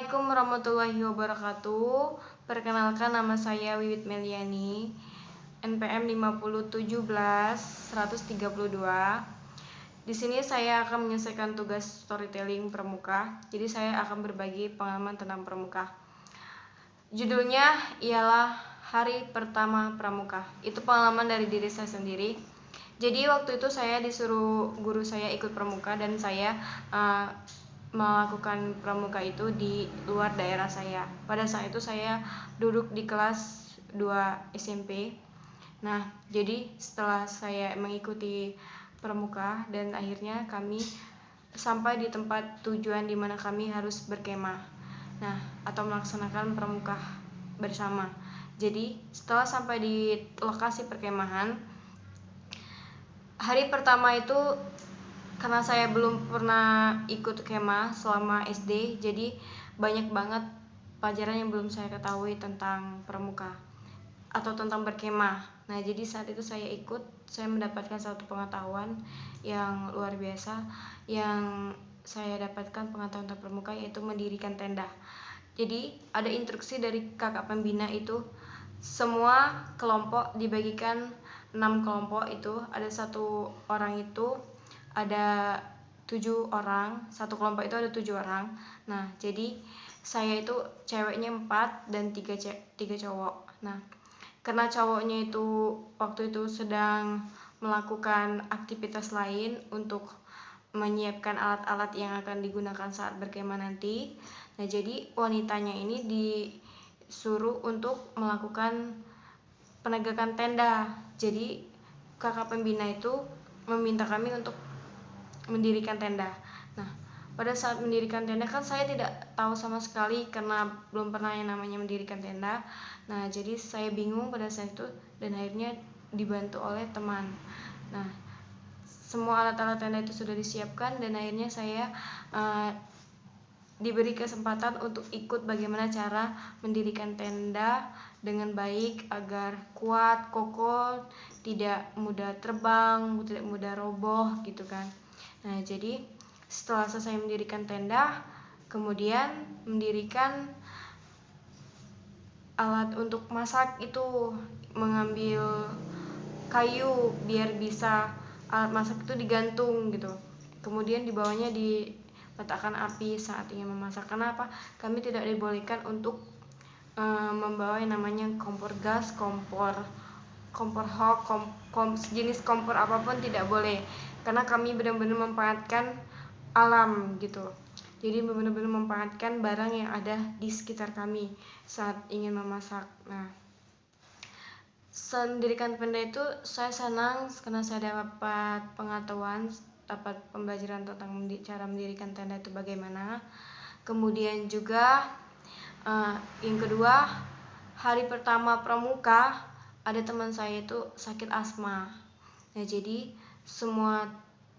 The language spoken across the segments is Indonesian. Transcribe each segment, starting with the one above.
Assalamualaikum warahmatullahi wabarakatuh. Perkenalkan, nama saya Wiwit Meliani, NPM 5017132. Di sini saya akan menyelesaikan tugas storytelling pramuka. Jadi saya akan berbagi pengalaman tentang pramuka. Judulnya ialah Hari Pertama Pramuka. Itu pengalaman dari diri saya sendiri. Jadi waktu itu saya disuruh guru saya ikut pramuka dan saya melakukan pramuka itu di luar daerah saya. Pada saat itu saya duduk di kelas 2 SMP. Nah, jadi setelah saya mengikuti pramuka dan akhirnya kami sampai di tempat tujuan di mana kami harus berkemah. Nah, atau melaksanakan pramuka bersama. Jadi, setelah sampai di lokasi perkemahan, hari pertama itu karena saya belum pernah ikut kemah selama SD, jadi banyak banget pelajaran yang belum saya ketahui tentang pramuka atau tentang berkemah. Nah, jadi saat itu saya mendapatkan satu pengetahuan yang luar biasa. Yang saya dapatkan pengetahuan tentang pramuka yaitu mendirikan tenda. Jadi ada instruksi dari kakak pembina itu, semua kelompok dibagikan 6 kelompok. Itu ada satu orang itu ada 7 orang, satu kelompok itu ada 7 orang. Nah, jadi saya itu ceweknya 4 dan 3 cowok. Nah, karena cowoknya itu waktu itu sedang melakukan aktivitas lain untuk menyiapkan alat-alat yang akan digunakan saat berkemah nanti. Nah, jadi wanitanya ini disuruh untuk melakukan penegakan tenda. Jadi kakak pembina itu meminta kami untuk mendirikan tenda. Nah, pada saat mendirikan tenda kan saya tidak tahu sama sekali karena belum pernah yang namanya mendirikan tenda. Nah, jadi saya bingung pada saat itu dan akhirnya dibantu oleh teman. Nah, semua alat-alat tenda itu sudah disiapkan dan akhirnya saya diberi kesempatan untuk ikut bagaimana cara mendirikan tenda dengan baik agar kuat, kokoh, tidak mudah terbang, tidak mudah roboh gitu kan. Nah, jadi setelah selesai mendirikan tenda, kemudian mendirikan alat untuk masak itu, mengambil kayu biar bisa alat masak itu digantung gitu. Kemudian di bawahnya diletakkan api saat ingin memasak. Kenapa? Kami tidak dibolehkan untuk membawa yang namanya kompor gas, kompor hok, jenis kompor apapun tidak boleh. Karena kami benar-benar memanfaatkan alam gitu. Jadi benar-benar memanfaatkan barang yang ada di sekitar kami saat ingin memasak. Nah, mendirikan tenda itu saya senang karena saya dapat pengetahuan, dapat pembelajaran tentang cara mendirikan tenda itu bagaimana. Kemudian juga yang kedua, hari pertama pramuka ada teman saya itu sakit asma. Nah, jadi semua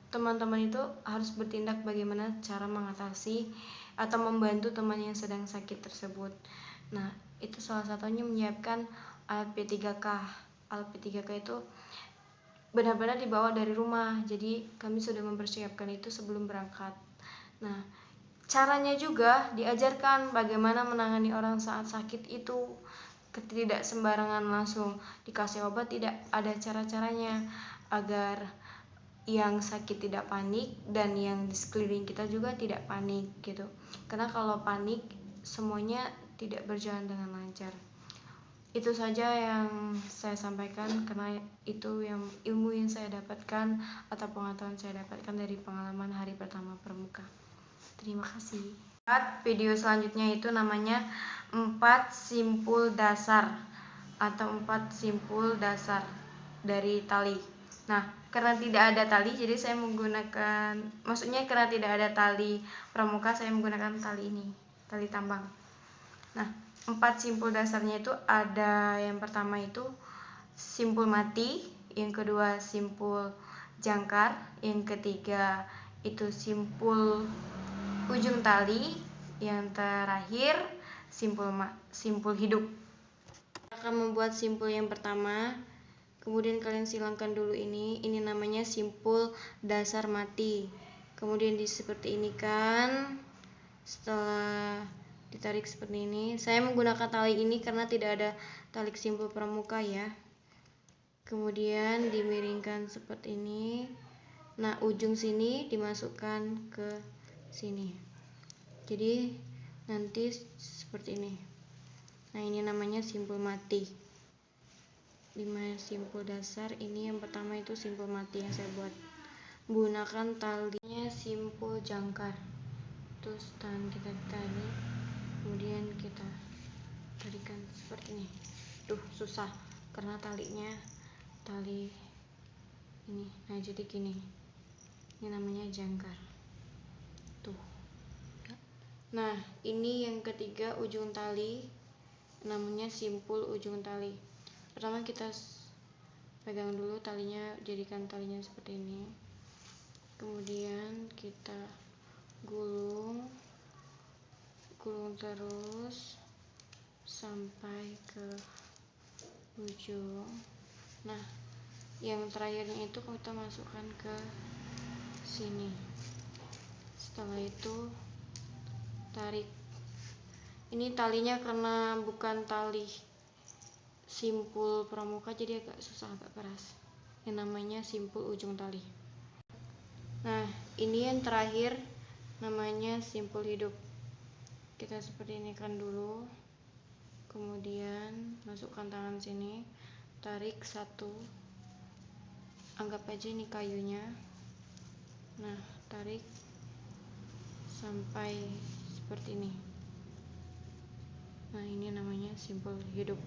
teman-teman itu harus bertindak bagaimana cara mengatasi atau membantu teman yang sedang sakit tersebut. Nah, itu salah satunya menyiapkan alat P3K. Alat P3K itu benar-benar dibawa dari rumah. Jadi kami sudah mempersiapkan itu sebelum berangkat. Nah, caranya juga diajarkan bagaimana menangani orang saat sakit itu. Tidak sembarangan langsung dikasih obat, tidak, ada cara-caranya agar yang sakit tidak panik dan yang di sekeliling kita juga tidak panik gitu. Karena kalau panik semuanya tidak berjalan dengan lancar. Itu saja yang saya sampaikan karena itu yang ilmu yang saya dapatkan atau pengetahuan saya dapatkan dari pengalaman hari pertama pramuka. Terima kasih. Video selanjutnya itu namanya 4 simpul dasar atau 4 simpul dasar dari tali. Nah, karena tidak ada tali, jadi saya menggunakan, maksudnya karena tidak ada tali pramuka, saya menggunakan tali ini, tali tambang. Nah, 4 simpul dasarnya itu ada, yang pertama itu simpul mati, yang kedua simpul jangkar, yang ketiga itu simpul ujung tali, yang terakhir simpul hidup. Akan membuat simpul yang pertama, kemudian kalian silangkan dulu ini namanya simpul dasar mati. Kemudian seperti ini kan. Setelah ditarik seperti ini. Saya menggunakan tali ini karena tidak ada tali simpul pramuka ya. Kemudian dimiringkan seperti ini. Nah, ujung sini dimasukkan ke sini. Jadi nanti seperti ini. Nah, ini namanya simpul mati. 5 simpul dasar. Ini yang pertama itu simpul mati yang saya buat. Menggunakan talinya simpul jangkar. Terus tangan kita tarik, kemudian kita tarikan seperti ini. Susah karena talinya tali ini. Nah, jadi gini. Ini namanya jangkar. Nah, ini yang ketiga, ujung tali, namanya simpul ujung tali. Pertama kita pegang dulu talinya, jadikan talinya seperti ini. Kemudian kita gulung terus sampai ke ujung. Nah, yang terakhirnya itu kita masukkan ke sini. Setelah itu tarik. Ini talinya karena bukan tali simpul pramuka jadi agak susah, agak keras. Yang namanya simpul ujung tali. Nah, ini yang terakhir namanya simpul hidup. Kita seperti ini kan dulu. Kemudian masukkan tangan sini, tarik satu. Anggap aja ini kayunya. Nah, tarik sampai seperti ini. Nah, ini namanya simpul hidup.